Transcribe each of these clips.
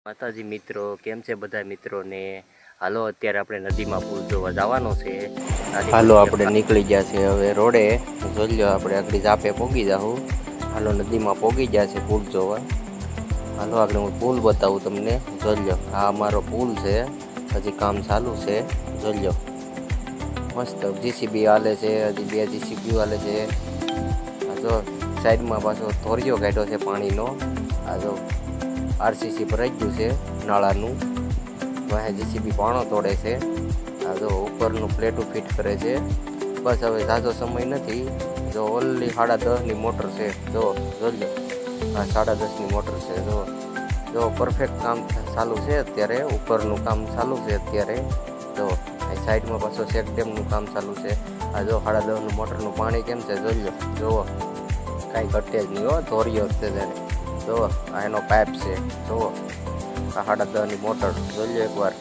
માતાજી મિત્રો, કેમ છે બધા મિત્રોને? હાલો અત્યારે આપણે નદીમાં પુલ જોવા જવાનો છે. હાલો આપણે નીકળી ગયા છે હવે રોડે. જોઈ લો આપણે આગળ જાપે પોગી જાઉં. હાલો નદીમાં પોગી ગયા છે પુલ જોવા. હાલો આગળ હું પુલ બતાવું તમને. જોઈ લો આ અમારો પુલ છે, હજી કામ ચાલુ છે. જોઈ લો મસ્ત જીસીબી હાલે છે, હજી 2 જીસીબી હાલે છે. આ જો સાઈડમાં પાછો ધોરિયો કાઢ્યો છે પાણીનો. આ જો આરસીસી ભરાઈ ગયું છે નાળાનું. વાહે જીસીબી પાણો તોડે છે. આ જો ઉપરનું પ્લેટું ફિટ કરે છે. બસ હવે ઝાઝો સમય નથી. જો ઓનલી 10:30ની મોટર છે. જો જોઈ લો આ 10:30ની મોટર છે. જો પરફેક્ટ કામ ચાલુ છે અત્યારે. ઉપરનું કામ ચાલુ છે અત્યારે. જો સાઈડમાં પાછો ચેક ડેમનું કામ ચાલુ છે. આ જો 10:30નું મોટરનું પાણી કેમ છે જોઈ લો. જુઓ કાંઈ ઘટે જ નહીં હો, ધોરિયો છે ત્યારે. જો આ એનો પાઇપ છે. જુઓ આ 10:30ની મોટર જોઈ લો એકવાર,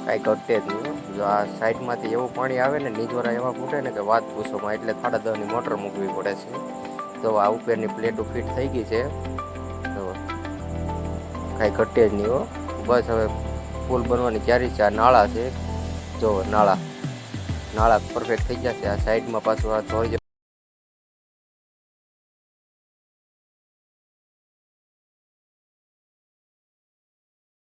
કાંઈ ઘટે જ નહીં. જો આ સાઈડમાંથી એવું પાણી આવે ને, નીજોરા એવા ફૂટે ને કે વાત પૂછોમાં. એટલે 10:30ની મોટર મૂકવી પડે છે. તો આ ઉપરની પ્લેટો ફિટ થઈ ગઈ છે. તો કાંઈ ઘટે જ નહીં હો. બસ હવે પુલ બનવાની તૈયારી છે. આ નાળા છે, જો નાળા પરફેક્ટ થઈ ગયા છે. આ સાઈડમાં પાછું આ ધોરિયો